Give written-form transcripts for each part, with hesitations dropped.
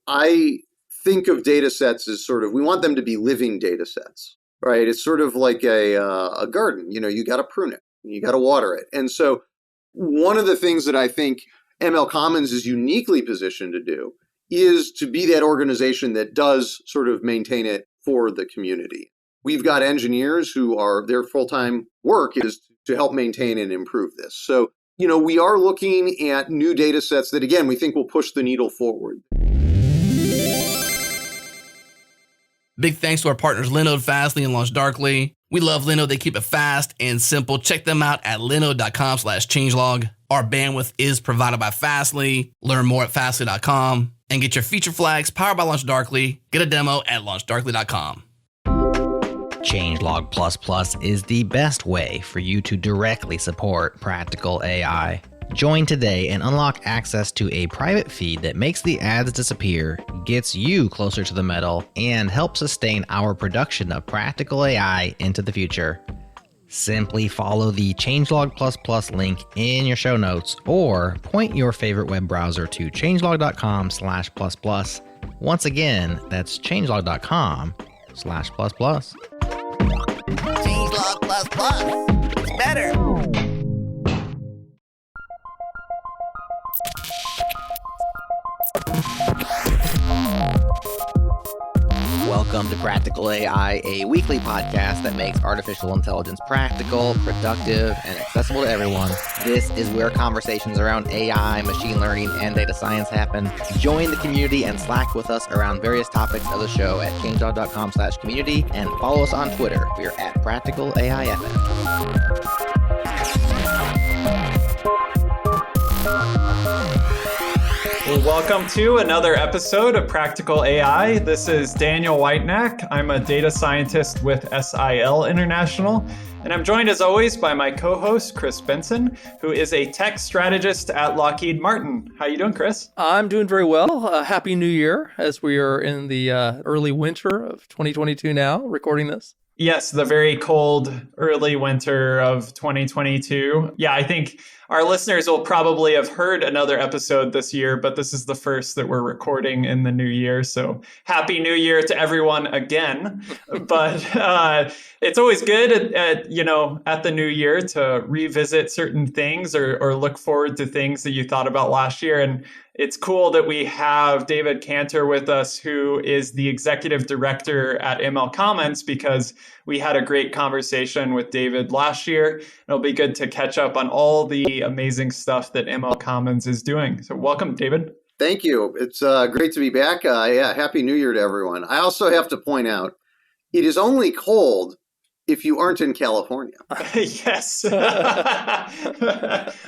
I think of data sets as sort of, we want them to be living data sets, right? It's sort of like a garden. You got to prune it, you got to water it. And so one of the things that I think MLCommons is uniquely positioned to do is to be that organization that does sort of maintain it for the community. We've got engineers who their full-time work is to help maintain and improve this. So, we are looking at new data sets that, again, we think will push the needle forward. Big thanks to our partners Linode, Fastly, and LaunchDarkly. We love Linode. They keep it fast and simple. Check them out at linode.com/changelog. Our bandwidth is provided by Fastly. Learn more at fastly.com and get your feature flags powered by LaunchDarkly. Get a demo at launchdarkly.com. Changelog++ is the best way for you to directly support practical AI. Join today and unlock access to a private feed that makes the ads disappear, gets you closer to the metal, and helps sustain our production of practical AI into the future. Simply follow the Changelog++ link in your show notes or point your favorite web browser to changelog.com/++. Once again, that's changelog.com/++. Changelog++. It's better. Welcome to Practical AI, a weekly podcast that makes artificial intelligence practical, productive, and accessible to everyone. This is where conversations around AI, machine learning, and data science happen. Join the community and Slack with us around various topics of the show at changelog.com/community and follow us on Twitter. We are at PracticalAIFM. Welcome to another episode of Practical AI. This is Daniel Whitenack. I'm a data scientist with SIL International, and I'm joined as always by my co-host, Chris Benson, who is a tech strategist at Lockheed Martin. How you doing, Chris? I'm doing very well. Happy New Year, as we are in the early winter of 2022 now, recording this. Yes, the very cold early winter of 2022. Yeah, I think our listeners will probably have heard another episode this year, but this is the first that we're recording in the new year. So happy New Year to everyone again. But it's always good at the new year to revisit certain things or look forward to things that you thought about last year. And it's cool that we have David Kanter with us, who is the executive director at MLCommons, because we had a great conversation with David last year. It'll be good to catch up on all the amazing stuff that MLCommons is doing. So welcome, David. Thank you. It's great to be back. Happy New Year to everyone. I also have to point out, it is only cold if you aren't in California. Yes.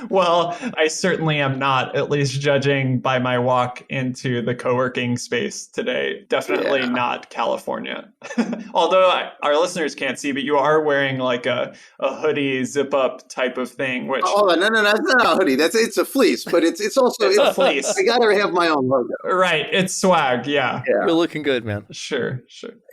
Well, I certainly am not, at least judging by my walk into the co-working space today. Definitely not California. Although our listeners can't see, but you are wearing like a hoodie zip-up type of thing. Which no, it's not a hoodie. It's a fleece, but it's also a fleece. I gotta have my own logo. Right. It's swag. Yeah. You're looking good, man. Sure.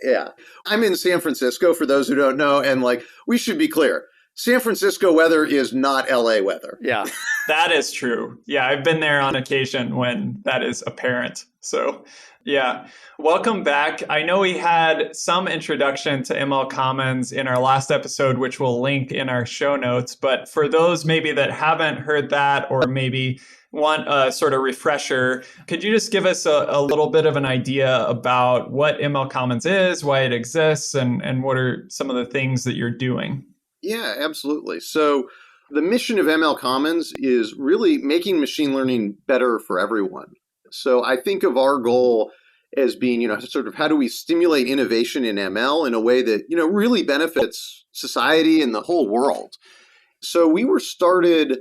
Yeah. I'm in San Francisco, for those who don't know, and we should be clear. San Francisco weather is not LA weather. Yeah. That is true. Yeah, I've been there on occasion when that is apparent. So, yeah. Welcome back. I know we had some introduction to MLCommons in our last episode, which we'll link in our show notes. But for those maybe that haven't heard that, or maybe want a sort of refresher, could you just give us a little bit of an idea about what MLCommons is, why it exists, and what are some of the things that you're doing? Yeah, absolutely. So the mission of MLCommons is really making machine learning better for everyone. So I think of our goal as being, sort of how do we stimulate innovation in ML in a way that, really benefits society and the whole world. So we were started,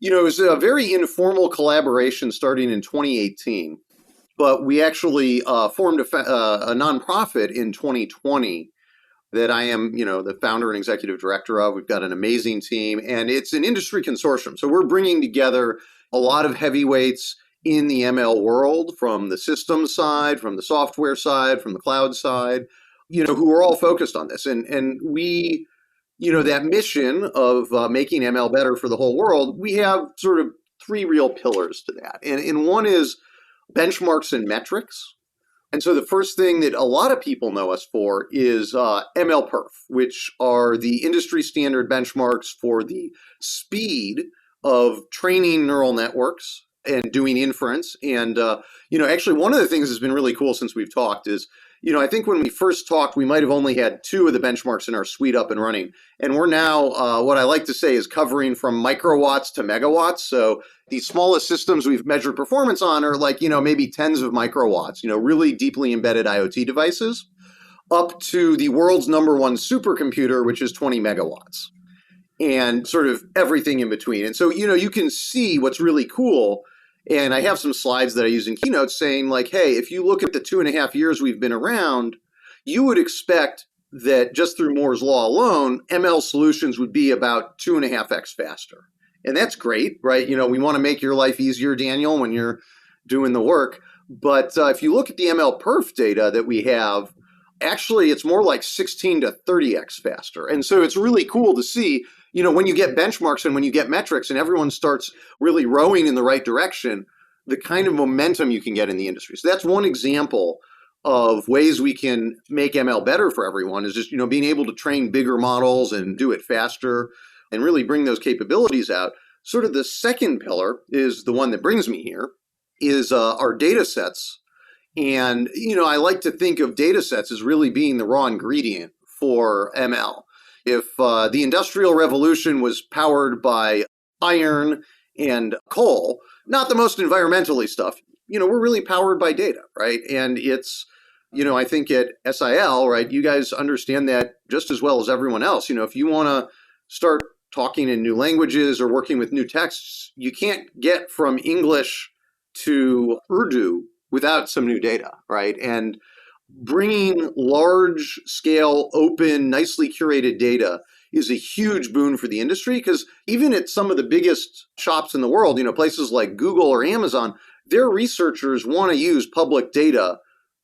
it was a very informal collaboration starting in 2018, but we actually formed a nonprofit in 2020 that I am, the founder and executive director of. We've got an amazing team, and it's an industry consortium. So we're bringing together a lot of heavyweights in the ML world, from the systems side, from the software side, from the cloud side, who are all focused on this. And we, that mission of making ML better for the whole world, we have sort of three real pillars to that. And one is benchmarks and metrics. And so the first thing that a lot of people know us for is MLPerf, which are the industry standard benchmarks for the speed of training neural networks and doing inference. And, actually one of the things that's been really cool since we've talked is, I think when we first talked, we might have only had 2 of the benchmarks in our suite up and running. And we're now, what I like to say is covering from microwatts to megawatts. So the smallest systems we've measured performance on are like, maybe tens of microwatts, really deeply embedded IoT devices, up to the world's number one supercomputer, which is 20 megawatts, and sort of everything in between. And so, you can see what's really cool. And I have some slides that I use in keynotes saying like, hey, if you look at the 2.5 years we've been around, you would expect that just through Moore's law alone, ML solutions would be about 2.5x faster. And that's great, right? We want to make your life easier, Daniel, when you're doing the work. But if you look at the MLPerf data that we have, actually it's more like 16 to 30x faster. And so it's really cool to see, when you get benchmarks and when you get metrics and everyone starts really rowing in the right direction, the kind of momentum you can get in the industry. So that's one example of ways we can make ML better for everyone is just, being able to train bigger models and do it faster and really bring those capabilities out. Sort of the second pillar is the one that brings me here is our data sets. And, I like to think of data sets as really being the raw ingredient for ML. If the Industrial Revolution was powered by iron and coal, not the most environmentally stuff, we're really powered by data, right? And it's, I think at SIL, right, you guys understand that just as well as everyone else. If you want to start talking in new languages or working with new texts, you can't get from English to Urdu without some new data, right? And bringing large-scale, open, nicely curated data is a huge boon for the industry because even at some of the biggest shops in the world, places like Google or Amazon, their researchers want to use public data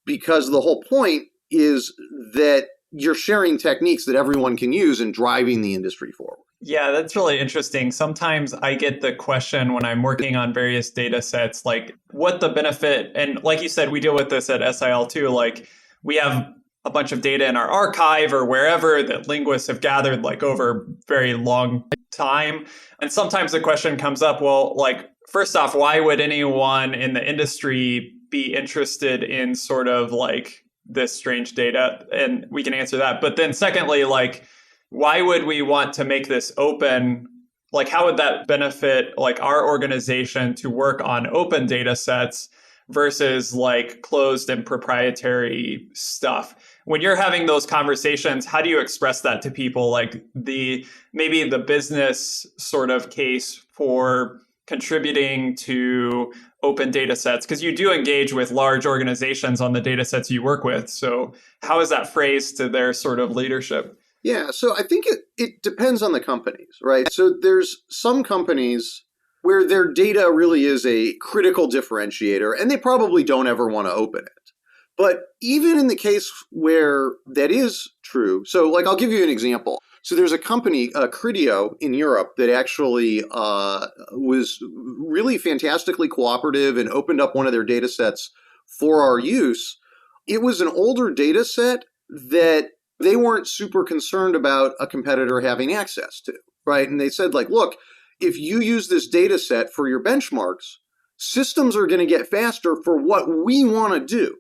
because the whole point is that you're sharing techniques that everyone can use and driving the industry forward. Yeah, that's really interesting. Sometimes I get the question when I'm working on various data sets, like what the benefit, and like you said, we deal with this at SIL too, like we have a bunch of data in our archive or wherever that linguists have gathered like over very long time. And sometimes the question comes up, well, like, first off, why would anyone in the industry be interested in sort of like this strange data? And we can answer that. But then secondly, like, why would we want to make this open? Like, how would that benefit like our organization to work on open data sets versus like closed and proprietary stuff? When you're having those conversations, how do you express that to people? Like maybe the business sort of case for contributing to open data sets, because you do engage with large organizations on the data sets you work with. So how is that phrased to their sort of leadership? Yeah, so I think it depends on the companies, right? So there's some companies where their data really is a critical differentiator, and they probably don't ever want to open it. But even in the case where that is true, so like I'll give you an example. So there's a company, Criteo in Europe, that actually was really fantastically cooperative and opened up one of their data sets for our use. It was an older data set that they weren't super concerned about a competitor having access to, right? And they said, like, look, if you use this data set for your benchmarks, systems are going to get faster for what we want to do.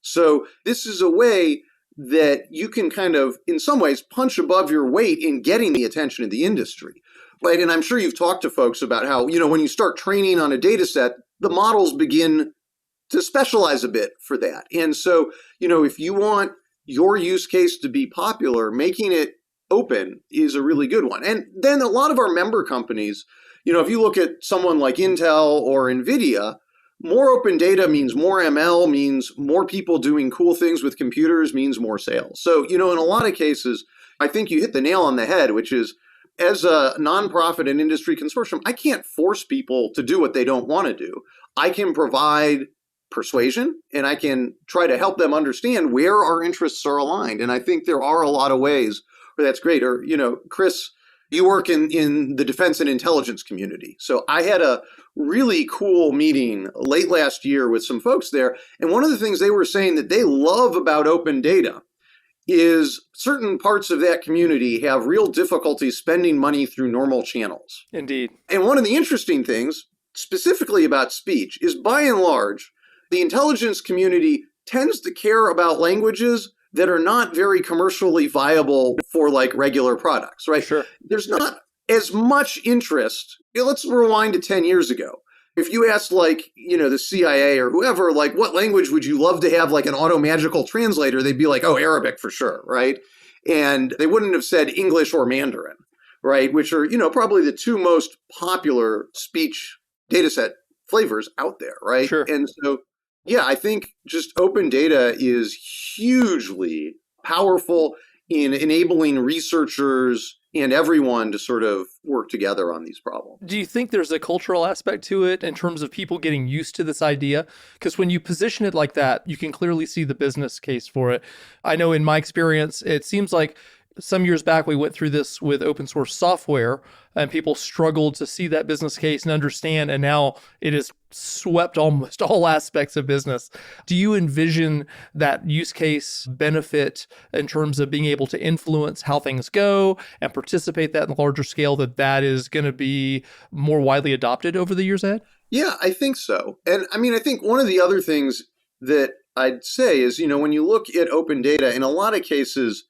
So this is a way that you can kind of, in some ways, punch above your weight in getting the attention of the industry, right? And I'm sure you've talked to folks about how, when you start training on a data set, the models begin to specialize a bit for that. And so, if you want your use case to be popular, making it open is a really good one. And then a lot of our member companies, if you look at someone like Intel or NVIDIA, more open data means more ML, means more people doing cool things with computers, means more sales. So, in a lot of cases, I think you hit the nail on the head, which is as a nonprofit and industry consortium, I can't force people to do what they don't want to do. I can provide persuasion, and I can try to help them understand where our interests are aligned. And I think there are a lot of ways where that's great. Or, Chris, you work in the defense and intelligence community. So I had a really cool meeting late last year with some folks there. And one of the things they were saying that they love about open data is certain parts of that community have real difficulty spending money through normal channels. Indeed. And one of the interesting things, specifically about speech, is by and large, the intelligence community tends to care about languages that are not very commercially viable for like regular products, right? Sure. There's not as much interest. Let's rewind to 10 years ago. If you asked like, the CIA or whoever, like what language would you love to have like an automagical translator? They'd be like, oh, Arabic for sure, right? And they wouldn't have said English or Mandarin, right? Which are, probably the two most popular speech dataset flavors out there, right? Sure. And so, yeah, I think just open data is hugely powerful in enabling researchers and everyone to sort of work together on these problems. Do you think there's a cultural aspect to it in terms of people getting used to this idea? Because when you position it like that, you can clearly see the business case for it. I know in my experience, it seems like some years back, we went through this with open source software and people struggled to see that business case and understand. And now it has swept almost all aspects of business. Do you envision that use case benefit in terms of being able to influence how things go and participate that in a larger scale, that is going to be more widely adopted over the years ahead? Yeah, I think so. And I mean, I think one of the other things that I'd say is, when you look at open data, in a lot of cases,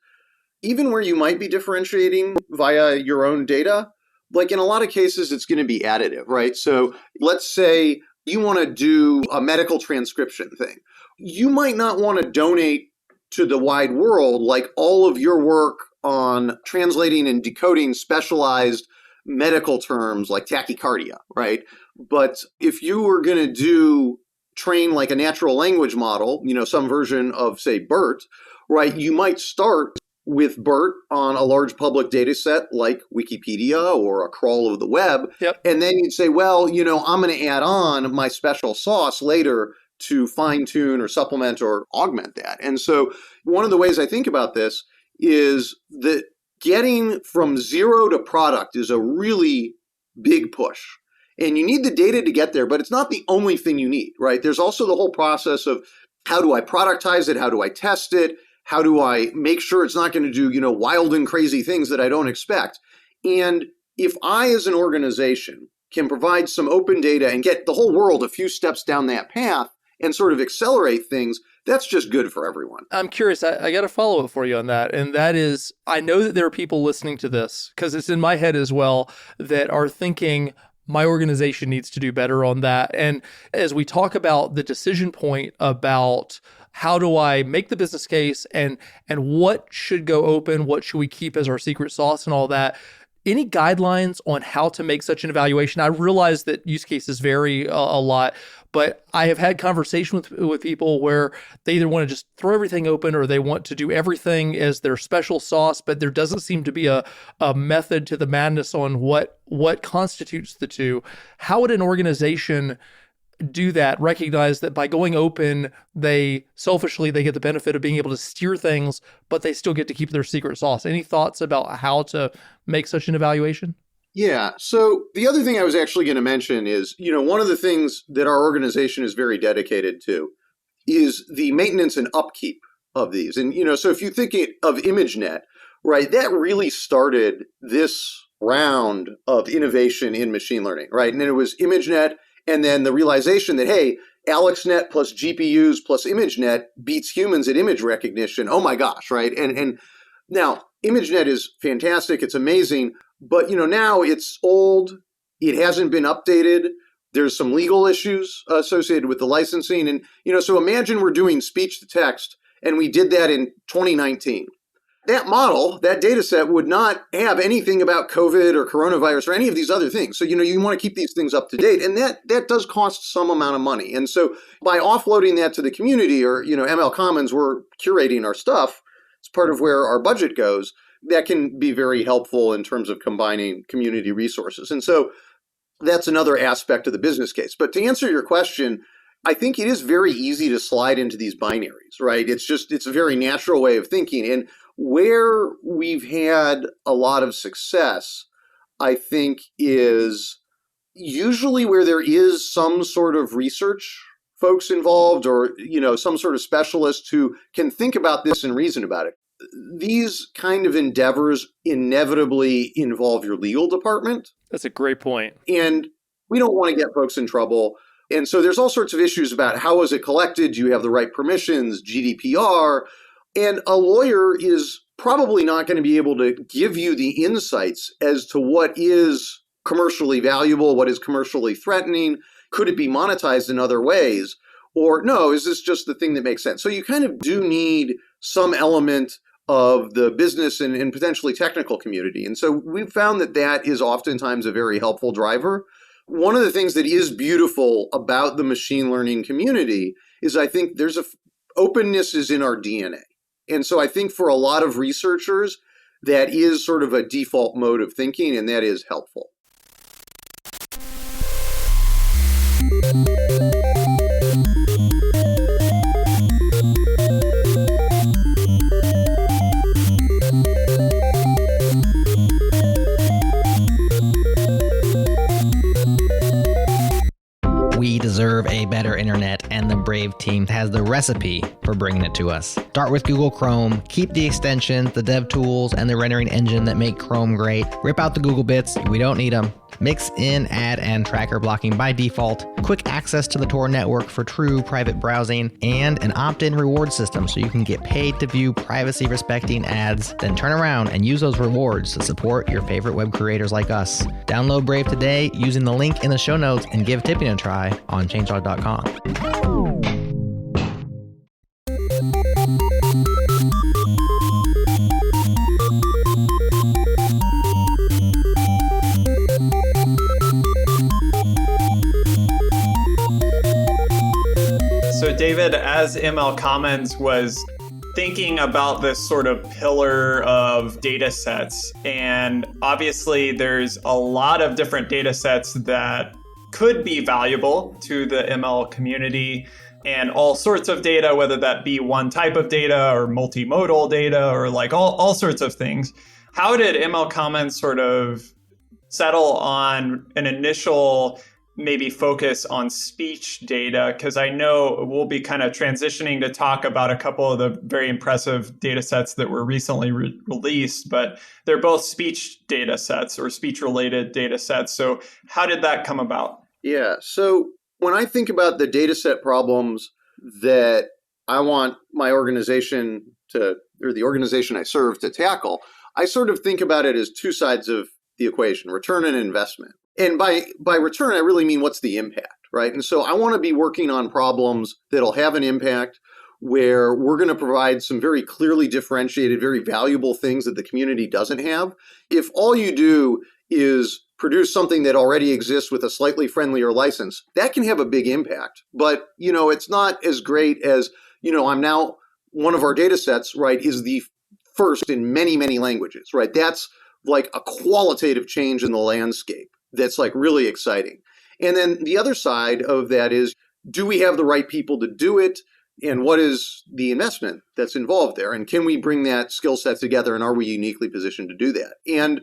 even where you might be differentiating via your own data, like in a lot of cases, it's going to be additive, right? So let's say you want to do a medical transcription thing. You might not want to donate to the wide world like all of your work on translating and decoding specialized medical terms like tachycardia, right? But if you were going to train like a natural language model, some version of, say, BERT, right, you might start with BERT on a large public data set like Wikipedia or a crawl of the web. Yep. And then you'd say, well, I'm going to add on my special sauce later to fine tune or supplement or augment that. And so one of the ways I think about this is that getting from zero to product is a really big push. And you need the data to get there, but it's not the only thing you need, right? There's also the whole process of how do I productize it? How do I test it? How do I make sure it's not going to do, wild and crazy things that I don't expect? And if I, as an organization, can provide some open data and get the whole world a few steps down that path and sort of accelerate things, that's just good for everyone. I'm curious. I got a follow-up for you on that. And that is, I know that there are people listening to this, because it's in my head as well, that are thinking, my organization needs to do better on that. And as we talk about the decision point about how do I make the business case and what should go open, what should we keep as our secret sauce and all that, any guidelines on how to make such an evaluation? I realize that use cases vary a lot, but I have had conversations with people where they either want to just throw everything open or they want to do everything as their special sauce, but there doesn't seem to be a method to the madness on what constitutes the two. How would an organization do that, recognize that by going open, they get the benefit of being able to steer things, but they still get to keep their secret sauce? Any thoughts about how to make such an evaluation? Yeah. So the other thing I was actually going to mention is, one of the things that our organization is very dedicated to is the maintenance and upkeep of these. And, so if you think of ImageNet, right, that really started this round of innovation in machine learning, right? And then it was ImageNet, and then the realization that, hey, AlexNet plus GPUs plus ImageNet beats humans at image recognition. Oh my gosh, right? And now ImageNet is fantastic. It's amazing. But, now it's old. It hasn't been updated. There's some legal issues associated with the licensing. And, so imagine we're doing speech to text and we did that in 2019. That model, that data set would not have anything about COVID or coronavirus or any of these other things. So, you want to keep these things up to date. And that does cost some amount of money. And so by offloading that to the community or, MLCommons, we're curating our stuff. It's part of where our budget goes. That can be very helpful in terms of combining community resources. And so that's another aspect of the business case. But to answer your question, I think it is very easy to slide into these binaries, right? It's a very natural way of thinking. And where we've had a lot of success, I think, is usually where there is some sort of research folks involved or, some sort of specialist who can think about this and reason about it. These kind of endeavors inevitably involve your legal department. That's a great point. And we don't want to get folks in trouble. And so there's all sorts of issues about how is it collected? Do you have the right permissions, GDPR? And a lawyer is probably not going to be able to give you the insights as to what is commercially valuable, what is commercially threatening. Could it be monetized in other ways? Or no, is this just the thing that makes sense? So you kind of do need some element of the business and potentially technical community. And so we've found that that is oftentimes a very helpful driver. One of the things that is beautiful about the machine learning community is I think there's openness is in our DNA. And so I think for a lot of researchers, that is sort of a default mode of thinking, and that is helpful. We deserve a better internet, and the Brave team has the recipe for bringing it to us. Start with Google Chrome, keep the extensions, the dev tools, and the rendering engine that make Chrome great. Rip out the Google bits, we don't need them. Mix in ad and tracker blocking by default, quick access to the Tor network for true private browsing, and an opt-in reward system so you can get paid to view privacy-respecting ads, then turn around and use those rewards to support your favorite web creators like us. Download Brave today using the link in the show notes and give tipping a try on changelog.com. So David, as MLCommons was thinking about this sort of pillar of data sets, and obviously there's a lot of different data sets that could be valuable to the ML community, and all sorts of data, whether that be one type of data or multimodal data or like all sorts of things. How did MLCommons sort of settle on an initial maybe focus on speech data? Because I know we'll be kind of transitioning to talk about a couple of the very impressive data sets that were recently released, but they're both speech data sets or speech-related data sets. So how did that come about? Yeah, so when I think about the data set problems that I want my organization to, or the organization I serve to tackle, I sort of think about it as two sides of the equation, return and investment. And by return, I really mean what's the impact, right? And so I want to be working on problems that'll have an impact where we're going to provide some very clearly differentiated, very valuable things that the community doesn't have. If all you do is produce something that already exists with a slightly friendlier license, that can have a big impact. But, it's not as great as, I'm now, one of our data sets, right, is the first in many, many languages, right? That's like a qualitative change in the landscape. That's like really exciting. And then the other side of that is, do we have the right people to do it? And what is the investment that's involved there? And can we bring that skill set together? And are we uniquely positioned to do that? And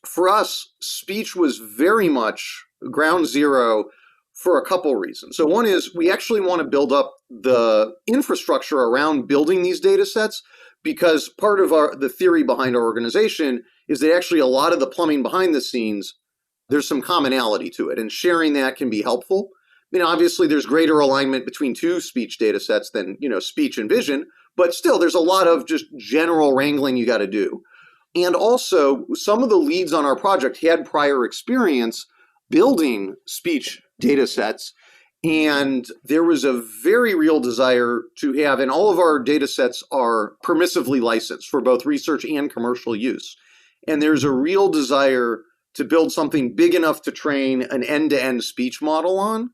for us, speech was very much ground zero for a couple reasons. So one is we actually want to build up the infrastructure around building these data sets, because part of the theory behind our organization is that actually a lot of the plumbing behind the scenes, there's some commonality to it, and sharing that can be helpful. Obviously there's greater alignment between two speech data sets than, speech and vision, but still there's a lot of just general wrangling you got to do. And also some of the leads on our project had prior experience building speech data sets, and there was a very real desire to have, and all of our data sets are permissively licensed for both research and commercial use. And there's a real desire to build something big enough to train an end-to-end speech model on,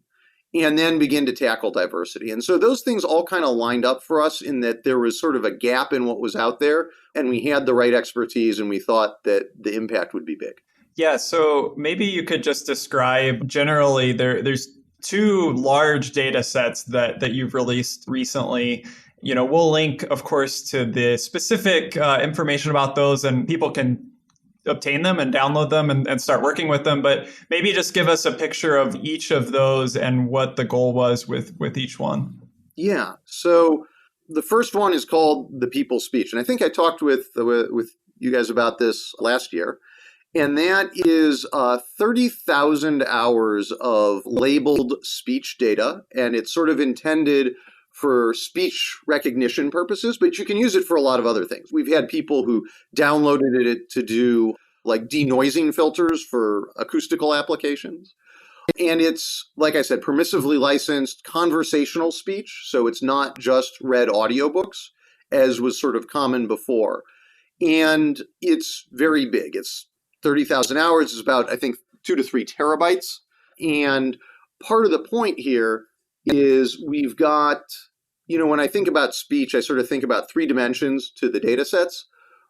and then begin to tackle diversity. And so those things all kind of lined up for us in that there was sort of a gap in what was out there, and we had the right expertise, and we thought that the impact would be big. Yeah, so maybe you could just describe generally, there's two large data sets that you've released recently. We'll link, of course, to the specific information about those, and people can obtain them and download them and start working with them. But maybe just give us a picture of each of those and what the goal was with each one. Yeah. So the first one is called the People's Speech. And I think I talked with you guys about this last year. And that is 30,000 hours of labeled speech data. And it's sort of intended for speech recognition purposes, but you can use it for a lot of other things. We've had people who downloaded it to do like denoising filters for acoustical applications. And it's, like I said, permissively licensed conversational speech. So it's not just read audiobooks, as was sort of common before. And it's very big. It's 30,000 hours is about, I think, 2 to 3 terabytes. And part of the point here is we've got, when I think about speech, I sort of think about 3 dimensions to the data sets.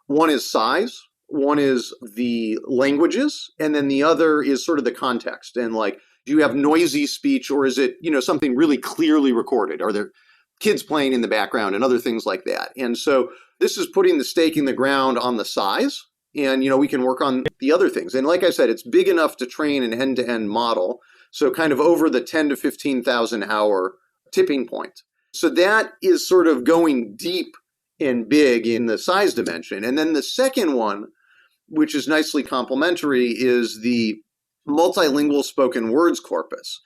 One is size, one is the languages, and then the other is sort of the context. And like, do you have noisy speech, or is it, something really clearly recorded? Are there kids playing in the background and other things like that? And so this is putting the stake in the ground on the size. And, we can work on the other things. And like I said, it's big enough to train an end-to-end model. So kind of over the 10 to 15,000 hour tipping point. So that is sort of going deep and big in the size dimension. And then the second one, which is nicely complementary, is the multilingual spoken words corpus.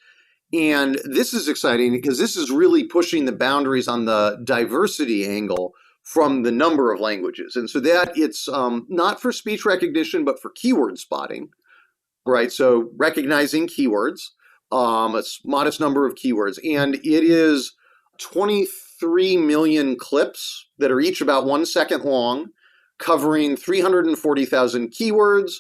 And this is exciting because this is really pushing the boundaries on the diversity angle from the number of languages. And so that it's not for speech recognition, but for keyword spotting, right? So recognizing keywords, a modest number of keywords. And it is 23 million clips that are each about 1 second long, covering 340,000 keywords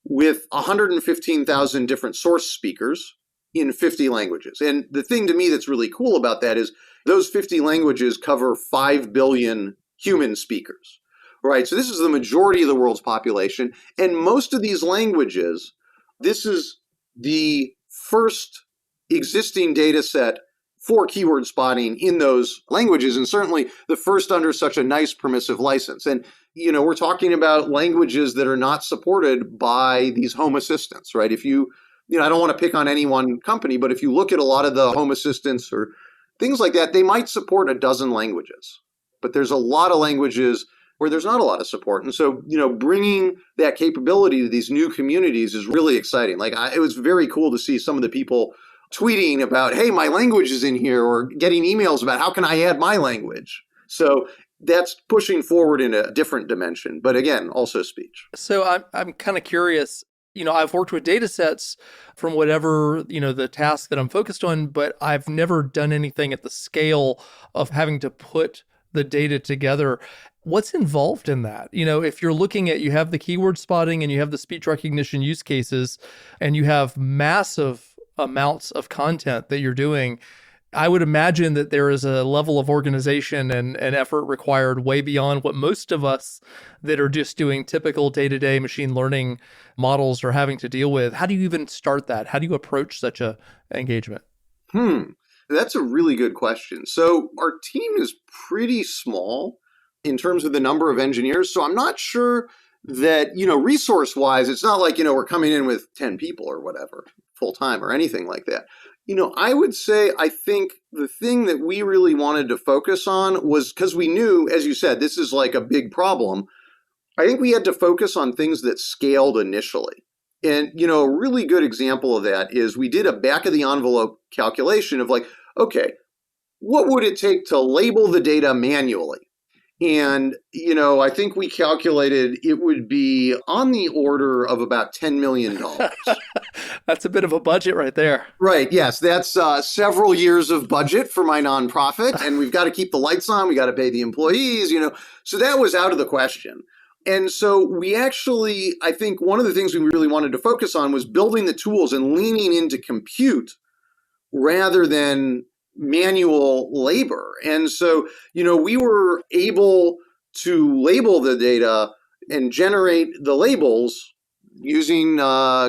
with 115,000 different source speakers in 50 languages. And the thing to me that's really cool about that is those 50 languages cover 5 billion human speakers, right? So this is the majority of the world's population. And most of these languages, this is the first existing data set for keyword spotting in those languages, and certainly the first under such a nice permissive license. And, we're talking about languages that are not supported by these home assistants, right? If I don't want to pick on any one company, but if you look at a lot of the home assistants or things like that, they might support a dozen languages. But there's a lot of languages where there's not a lot of support. And so, bringing that capability to these new communities is really exciting. Like, it was very cool to see some of the people tweeting about, hey, my language is in here, or getting emails about how can I add my language. So that's pushing forward in a different dimension. But again, also speech. So I'm kind of curious. I've worked with data sets from whatever, the task that I'm focused on, but I've never done anything at the scale of having to put the data together. What's involved in that? If you're looking at, you have the keyword spotting and you have the speech recognition use cases, and you have massive amounts of content that you're doing, I would imagine that there is a level of organization and effort required way beyond what most of us that are just doing typical day-to-day machine learning models are having to deal with. How do you even start that? How do you approach such a engagement? That's a really good question. So our team is pretty small in terms of the number of engineers. So I'm not sure that, resource-wise, it's not like, we're coming in with 10 people or whatever, full-time or anything like that. I would say, I think the thing that we really wanted to focus on was, because we knew, as you said, this is like a big problem. I think we had to focus on things that scaled initially. And, a really good example of that is we did a back of the envelope calculation of like, okay, what would it take to label the data manually? And, I think we calculated it would be on the order of about $10 million. That's a bit of a budget right there. Right. Yes. That's several years of budget for my nonprofit. And we've got to keep the lights on. We got to pay the employees, So that was out of the question. And so we actually, I think one of the things we really wanted to focus on was building the tools and leaning into compute rather than manual labor. And so, we were able to label the data and generate the labels using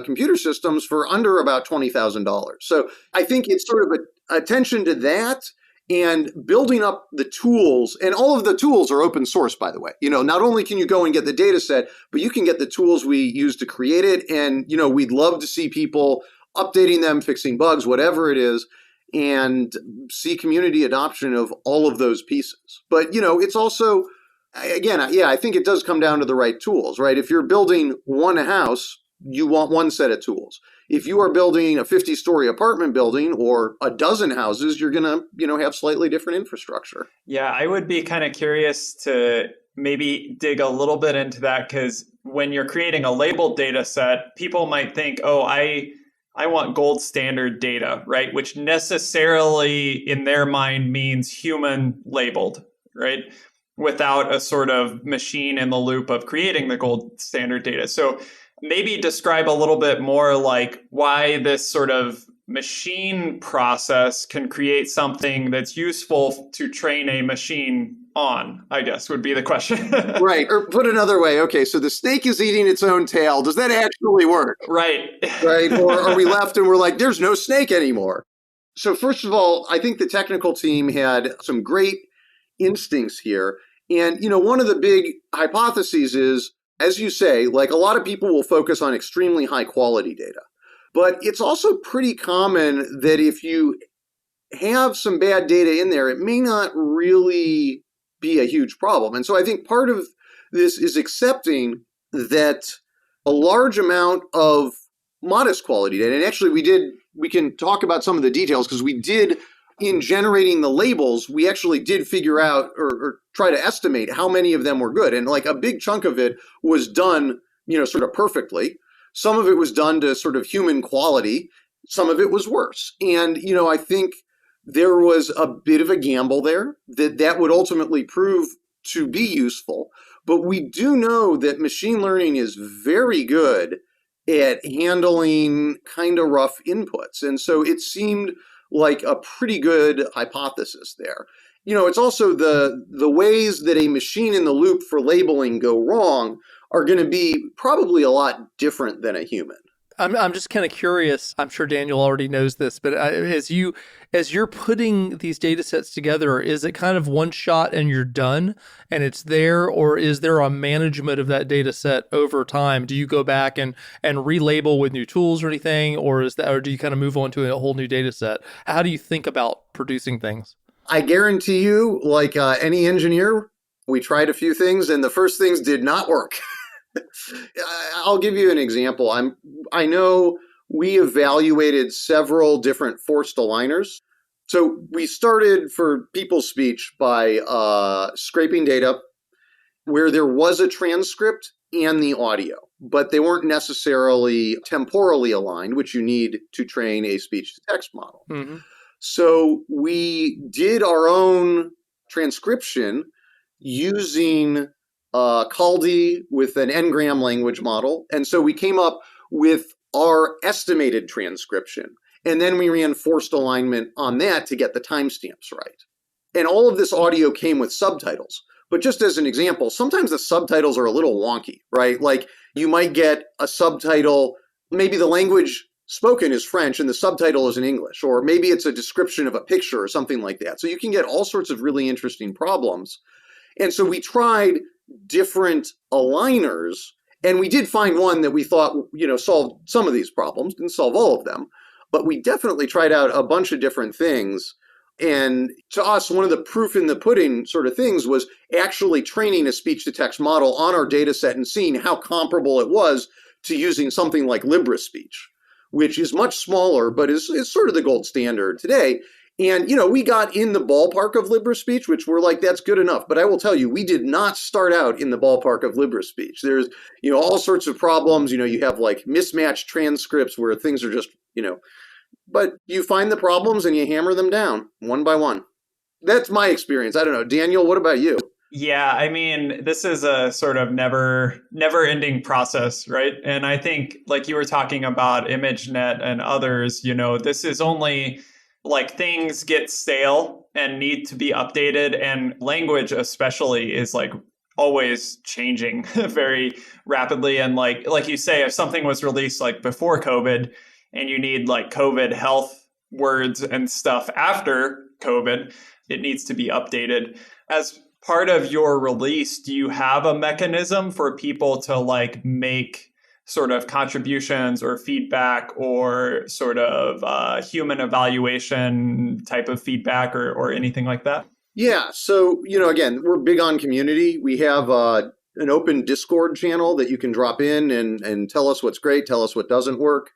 computer systems for under about $20,000. So I think it's sort of attention to that and building up the tools. And all of the tools are open source, by the way. Not only can you go and get the data set, but you can get the tools we use to create it. And, we'd love to see people updating them, fixing bugs, whatever it is, and see community adoption of all of those pieces. But, it's also, again, I think it does come down to the right tools, right? If you're building one house, you want one set of tools. If you are building a 50-story apartment building or a dozen houses, you're going to, have slightly different infrastructure. Yeah, I would be kind of curious to maybe dig a little bit into that, because when you're creating a labeled data set, people might think, oh, I want gold standard data, right? Which necessarily in their mind means human labeled, right? Without a sort of machine in the loop of creating the gold standard data. So maybe describe a little bit more like why this sort of machine process can create something that's useful to train a machine on, I guess would be the question. Right. Or put another way, okay, so the snake is eating its own tail. Does that actually work? Right. Right. Or are we left and we're like, there's no snake anymore? So first of all, I think the technical team had some great instincts here. And, one of the big hypotheses is, as you say, like a lot of people will focus on extremely high quality data. But it's also pretty common that if you have some bad data in there, it may not really be a huge problem. And so I think part of this is accepting that a large amount of modest quality data, and actually we can talk about some of the details because we did, in generating the labels, we actually did figure out or try to estimate how many of them were good. And like a big chunk of it was done, sort of perfectly. Some of it was done to sort of human quality. Some of it was worse. And, I think there was a bit of a gamble there that would ultimately prove to be useful. But we do know that machine learning is very good at handling kind of rough inputs. And so it seemed like a pretty good hypothesis there. It's also the ways that a machine in the loop for labeling go wrong are going to be probably a lot different than a human. I'm just kind of curious. I'm sure Daniel already knows this, but as you're putting these data sets together, is it kind of one shot and you're done and it's there, or is there a management of that data set over time? Do you go back and relabel with new tools or anything, or do you kind of move on to a whole new data set? How do you think about producing things? I guarantee you, like any engineer, we tried a few things and the first things did not work. I'll give you an example. I know we evaluated several different forced aligners. So we started for people's speech by scraping data where there was a transcript and the audio, but they weren't necessarily temporally aligned, which you need to train a speech-to-text model. Mm-hmm. So we did our own transcription using Caldi with an n-gram language model. And so we came up with our estimated transcription. And then we ran forced alignment on that to get the timestamps right. And all of this audio came with subtitles. But just as an example, sometimes the subtitles are a little wonky, right? Like you might get a subtitle, maybe the language spoken is French and the subtitle is in English, or maybe it's a description of a picture or something like that. So you can get all sorts of really interesting problems. And so we tried different aligners, and we did find one that we thought, solved some of these problems, didn't solve all of them, but we definitely tried out a bunch of different things. And to us, one of the proof in the pudding sort of things was actually training a speech-to-text model on our data set and seeing how comparable it was to using something like LibreSpeech, which is much smaller, but is sort of the gold standard today. And, we got in the ballpark of LibreSpeech, which we're like, that's good enough. But I will tell you, we did not start out in the ballpark of LibreSpeech. There's, all sorts of problems. You have like mismatched transcripts where things are just, but you find the problems and you hammer them down one by one. That's my experience. I don't know. Daniel, what about you? Yeah, I mean, this is a sort of never-ending process, right? And I think, like you were talking about ImageNet and others, this is only like things get stale and need to be updated, and language especially is like always changing very rapidly. And like you say, if something was released like before COVID and you need like COVID health words and stuff after COVID, it needs to be updated. As part of your release, do you have a mechanism for people to like make sort of contributions or feedback or sort of human evaluation type of feedback or anything like that? Yeah. So, again, we're big on community. We have an open Discord channel that you can drop in and tell us what's great, tell us what doesn't work.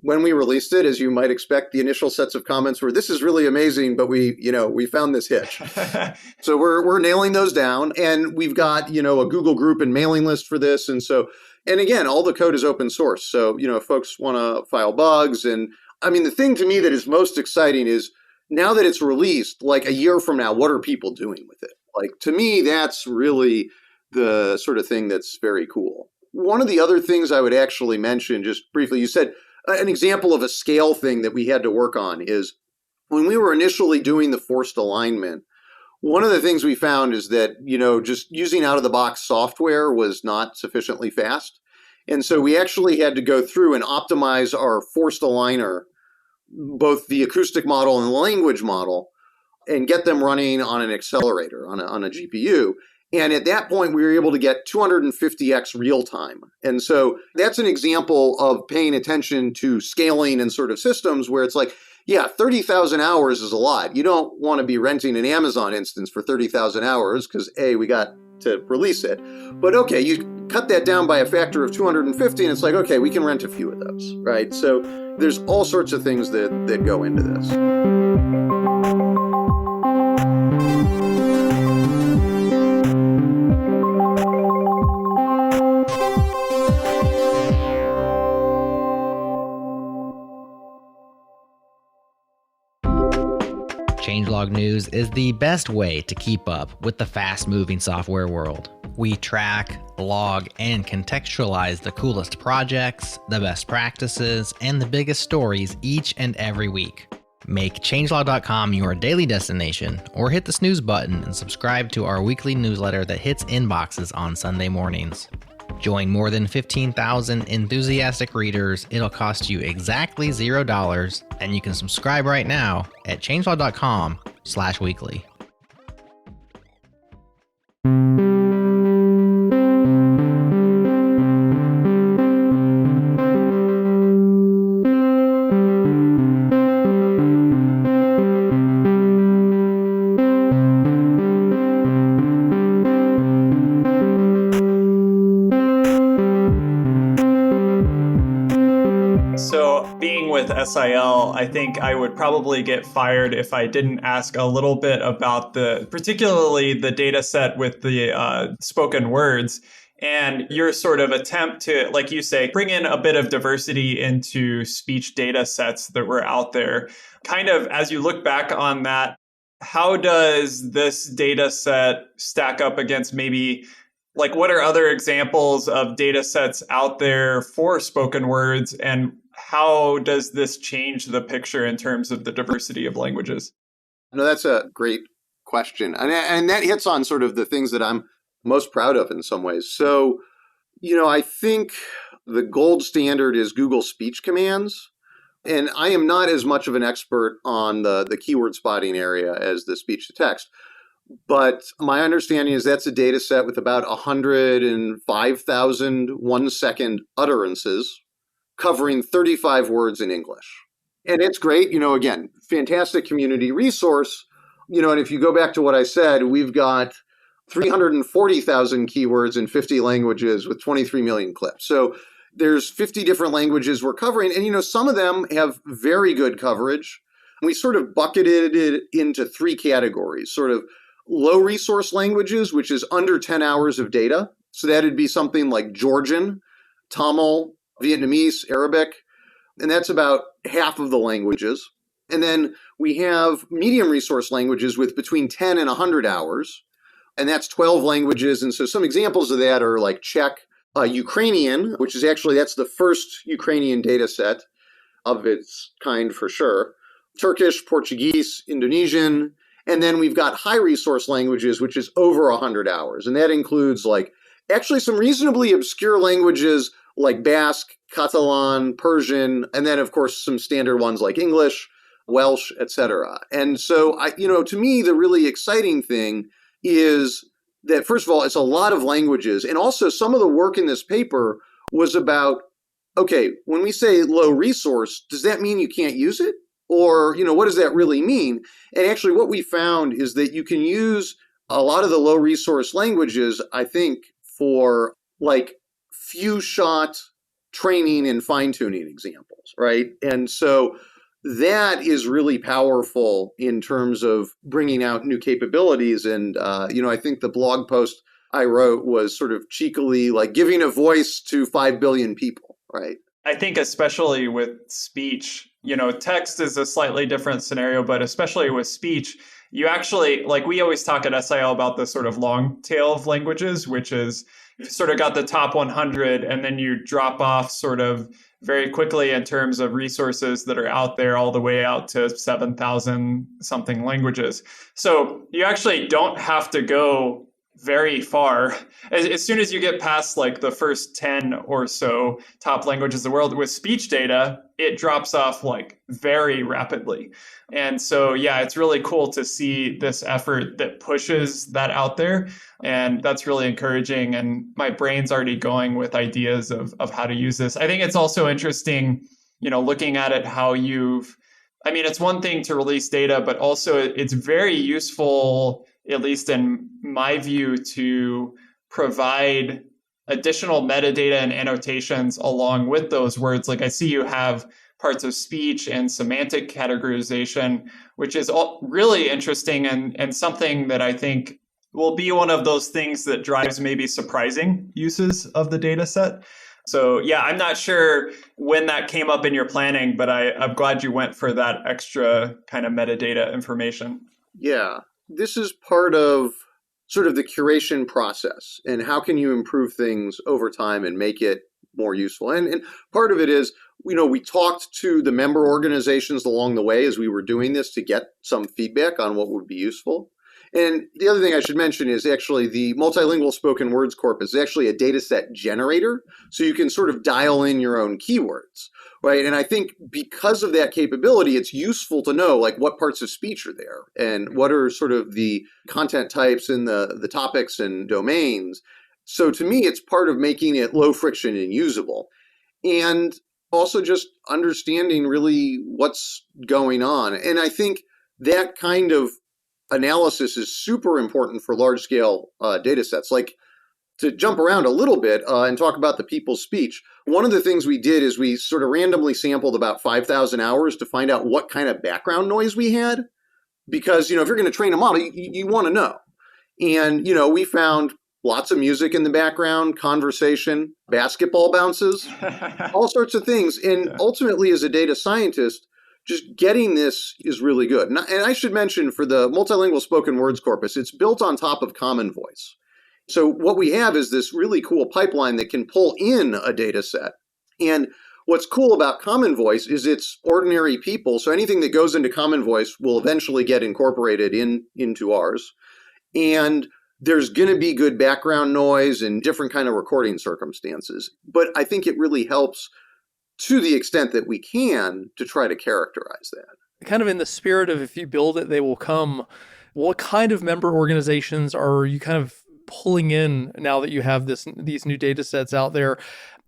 When we released it, as you might expect, the initial sets of comments were, this is really amazing, but we found this hitch. So we're nailing those down, and we've got, a Google group and mailing list for this. And again, all the code is open source. So, if folks want to file bugs, and I mean, the thing to me that is most exciting is now that it's released, like a year from now, what are people doing with it? Like, to me, that's really the sort of thing that's very cool. One of the other things I would actually mention just briefly, you said an example of a scale thing that we had to work on is when we were initially doing the forced alignment, one of the things we found is that, just using out-of-the-box software was not sufficiently fast. And so we actually had to go through and optimize our forced aligner, both the acoustic model and the language model, and get them running on an accelerator, on a GPU. And at that point, we were able to get 250x real time. And so that's an example of paying attention to scaling and sort of systems where it's like, yeah, 30,000 hours is a lot. You don't want to be renting an Amazon instance for 30,000 hours because, A, we got to release it. But okay, you cut that down by a factor of 250 and it's like, okay, we can rent a few of those, right? So there's all sorts of things that go into this. Changelog News is the best way to keep up with the fast-moving software world. We track, log, and contextualize the coolest projects, the best practices, and the biggest stories each and every week. Make changelog.com your daily destination, or hit the snooze button and subscribe to our weekly newsletter that hits inboxes on Sunday mornings. Join more than 15,000 enthusiastic readers. It'll cost you exactly $0, and you can subscribe right now at changelog.com/weekly. SIL, I think I would probably get fired if I didn't ask a little bit about particularly the data set with the spoken words and your sort of attempt to, like you say, bring in a bit of diversity into speech data sets that were out there. Kind of as you look back on that, how does this data set stack up against maybe like what are other examples of data sets out there for spoken words, and how does this change the picture in terms of the diversity of languages? No, that's a great question. And that hits on sort of the things that I'm most proud of in some ways. So, I think the gold standard is Google speech commands. And I am not as much of an expert on the keyword spotting area as the speech to text. But my understanding is that's a data set with about 105,000 1-second utterances covering 35 words in English. And it's great, again, fantastic community resource. And if you go back to what I said, we've got 340,000 keywords in 50 languages with 23 million clips. So there's 50 different languages we're covering. And, some of them have very good coverage. We sort of bucketed it into 3 categories, sort of low resource languages, which is under 10 hours of data. So that'd be something like Georgian, Tamil, Vietnamese, Arabic, and that's about half of the languages. And then we have medium resource languages with between 10 and 100 hours, and that's 12 languages. And so some examples of that are like Czech, Ukrainian, which is that's the first Ukrainian data set of its kind for sure, Turkish, Portuguese, Indonesian, and then we've got high resource languages, which is over 100 hours. And that includes some reasonably obscure languages like Basque, Catalan, Persian, and then, of course, some standard ones like English, Welsh, etc. And so, to me, the really exciting thing is that, first of all, it's a lot of languages. And also some of the work in this paper was about, okay, when we say low resource, does that mean you can't use it? Or, what does that really mean? And actually what we found is that you can use a lot of the low resource languages, I think, for like few shot training and fine tuning examples, right? And so that is really powerful in terms of bringing out new capabilities. And, I think the blog post I wrote was sort of cheekily like giving a voice to 5 billion people, right? I think especially with speech, text is a slightly different scenario, but especially with speech, you actually, like we always talk at SIL about the sort of long tail of languages, which is you've sort of got the top 100 and then you drop off sort of very quickly in terms of resources that are out there all the way out to 7,000 something languages. So you actually don't have to go very far. As soon as you get past like the first 10 or so top languages of the world with speech data, it drops off like very rapidly. And so, yeah, it's really cool to see this effort that pushes that out there. And that's really encouraging. And my brain's already going with ideas of how to use this. I think it's also interesting, looking at it, how it's one thing to release data, but also it's very useful, at least in my view, to provide additional metadata and annotations along with those words. Like I see you have parts of speech and semantic categorization, which is all really interesting and something that I think will be one of those things that drives maybe surprising uses of the data set. So yeah, I'm not sure when that came up in your planning, but I'm glad you went for that extra kind of metadata information. Yeah. This is part of sort of the curation process and how can you improve things over time and make it more useful. And part of it is, we talked to the member organizations along the way as we were doing this to get some feedback on what would be useful. And the other thing I should mention is actually the multilingual spoken words corpus is actually a data set generator. So you can sort of dial in your own keywords, right? And I think because of that capability, it's useful to know like what parts of speech are there and what are sort of the content types and the topics and domains. So to me, it's part of making it low friction and usable. And also just understanding really what's going on. And I think that kind of analysis is super important for large-scale data sets. Like, to jump around a little bit and talk about the people's speech, one of the things we did is we sort of randomly sampled about 5,000 hours to find out what kind of background noise we had. Because, if you're going to train a model, you want to know. And, we found lots of music in the background, conversation, basketball bounces, all sorts of things. And ultimately, as a data scientist, just getting this is really good. And I should mention for the multilingual spoken words corpus, it's built on top of Common Voice. So what we have is this really cool pipeline that can pull in a data set. And what's cool about Common Voice is it's ordinary people. So anything that goes into Common Voice will eventually get incorporated into ours. And there's going to be good background noise and different kind of recording circumstances. But I think it really helps to the extent that we can to try to characterize that. Kind of in the spirit of if you build it, they will come. What kind of member organizations are you kind of pulling in now that you have these new data sets out there?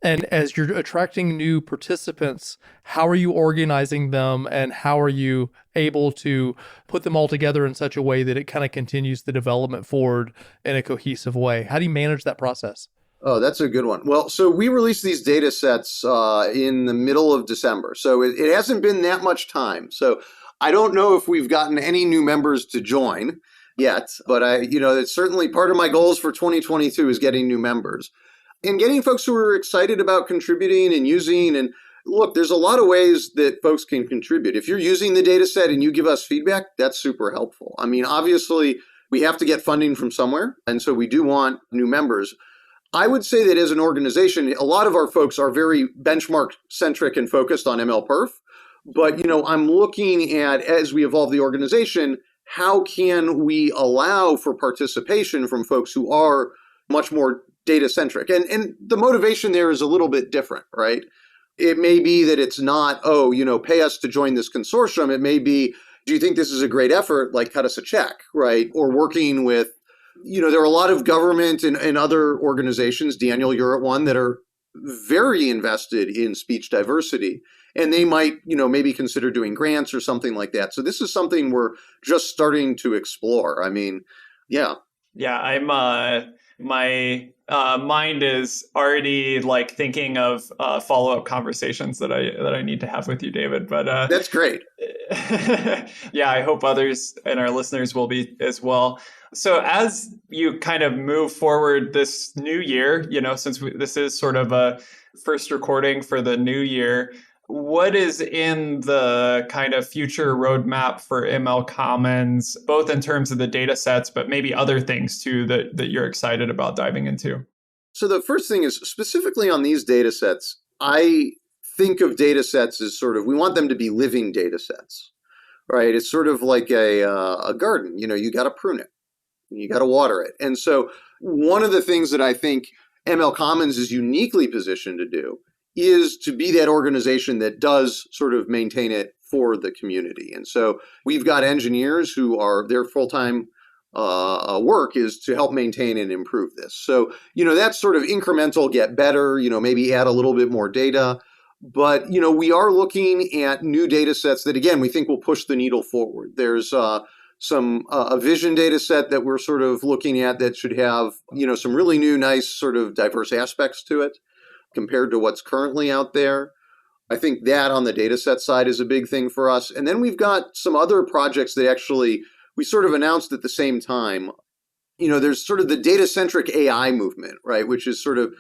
And as you're attracting new participants, how are you organizing them and how are you able to put them all together in such a way that it kind of continues the development forward in a cohesive way? How do you manage that process? Oh, that's a good one. Well, so we released these data sets in the middle of December. So it hasn't been that much time. So I don't know if we've gotten any new members to join yet, but it's certainly part of my goals for 2022 is getting new members. And getting folks who are excited about contributing and using. And look, there's a lot of ways that folks can contribute. If you're using the data set and you give us feedback, that's super helpful. I mean, obviously, we have to get funding from somewhere. And so we do want new members. I would say that as an organization, a lot of our folks are very benchmark-centric and focused on MLPerf. But, I'm looking at, as we evolve the organization, how can we allow for participation from folks who are much more data-centric? And the motivation there is a little bit different, right? It may be that it's not, pay us to join this consortium. It may be, do you think this is a great effort? Like, cut us a check, right? Or working with, there are a lot of government and other organizations, Daniel, you're at one, that are very invested in speech diversity. And they might, maybe consider doing grants or something like that. So this is something we're just starting to explore. I mean, yeah. Yeah, I'm my mind is already like thinking of follow-up conversations that I need to have with you, David. But that's great. Yeah, I hope others and our listeners will be as well. So as you kind of move forward this new year, since this is sort of a first recording for the new year, what is in the kind of future roadmap for MLCommons, both in terms of the data sets, but maybe other things too that you're excited about diving into? So the first thing is specifically on these data sets, I think of data sets as sort of, we want them to be living data sets, right? It's sort of like a garden, you got to prune it, you got to water it. And so one of the things that I think MLCommons is uniquely positioned to do is to be that organization that does sort of maintain it for the community. And so we've got engineers who are, their full-time work is to help maintain and improve this. So, that's sort of incremental, get better, maybe add a little bit more data. But, we are looking at new data sets that, again, we think will push the needle forward. There's a vision data set that we're sort of looking at that should have, some really new, nice sort of diverse aspects to it compared to what's currently out there. I think that on the data set side is a big thing for us. And then we've got some other projects that actually we sort of announced at the same time. There's sort of the data-centric AI movement, right? Which is sort of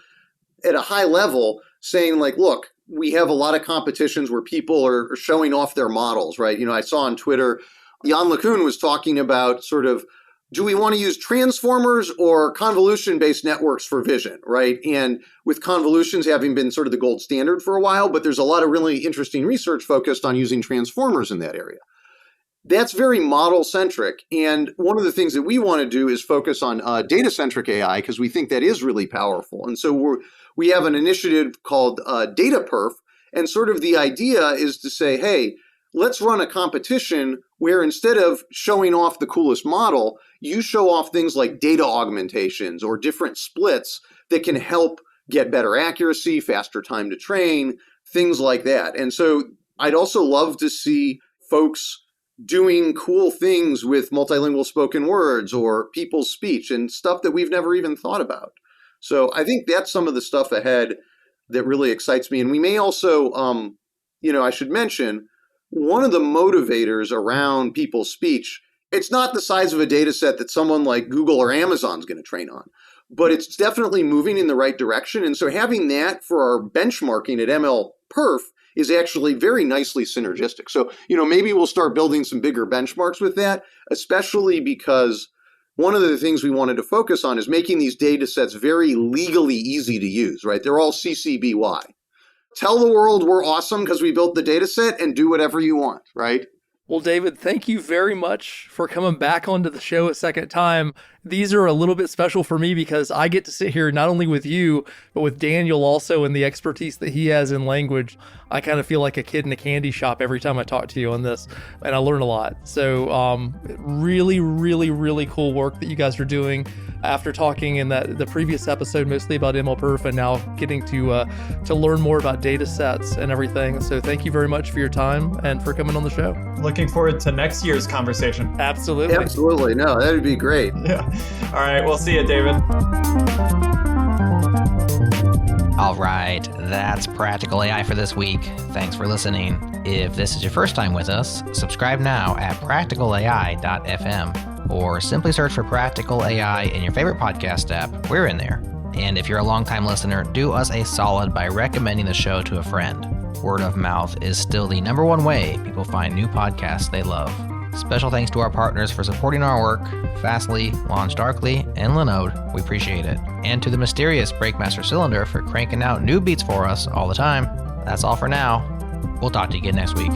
at a high level saying like, look, we have a lot of competitions where people are showing off their models, right? I saw on Twitter, Jan LeCun was talking about sort of, do we want to use transformers or convolution-based networks for vision, right? And with convolutions having been sort of the gold standard for a while, but there's a lot of really interesting research focused on using transformers in that area. That's very model-centric. And one of the things that we want to do is focus on data-centric AI because we think that is really powerful. And so we have an initiative called MLPerf. And sort of the idea is to say, hey, let's run a competition where instead of showing off the coolest model, you show off things like data augmentations or different splits that can help get better accuracy, faster time to train, things like that. And so I'd also love to see folks doing cool things with multilingual spoken words or people's speech and stuff that we've never even thought about. So I think that's some of the stuff ahead that really excites me. And we may also, I should mention, one of the motivators around people's speech, it's not the size of a data set that someone like Google or Amazon's going to train on, but it's definitely moving in the right direction. And so having that for our benchmarking at MLPerf is actually very nicely synergistic. So, maybe we'll start building some bigger benchmarks with that, especially because one of the things we wanted to focus on is making these data sets very legally easy to use, right? They're all CC BY. Tell the world we're awesome because we built the data set and do whatever you want, right? Well, David, thank you very much for coming back onto the show a second time. These are a little bit special for me because I get to sit here not only with you, but with Daniel also and the expertise that he has in language. I kind of feel like a kid in a candy shop every time I talk to you on this, and I learn a lot. So really, really, really cool work that you guys are doing after talking in the previous episode mostly about MLPerf and now getting to learn more about data sets and everything. So thank you very much for your time and for coming on the show. Looking forward to next year's conversation. Absolutely. Absolutely. No, that would be great. Yeah. All right. We'll see you, David. All right, that's Practical AI for this week. Thanks for listening. If this is your first time with us, subscribe now at practicalai.fm or simply search for Practical AI in your favorite podcast app. We're in there. And if you're a longtime listener, do us a solid by recommending the show to a friend. Word of mouth is still the number one way people find new podcasts they love. Special thanks to our partners for supporting our work, Fastly, LaunchDarkly, and Linode. We appreciate it. And to the mysterious Breakmaster Cylinder for cranking out new beats for us all the time. That's all for now. We'll talk to you again next week.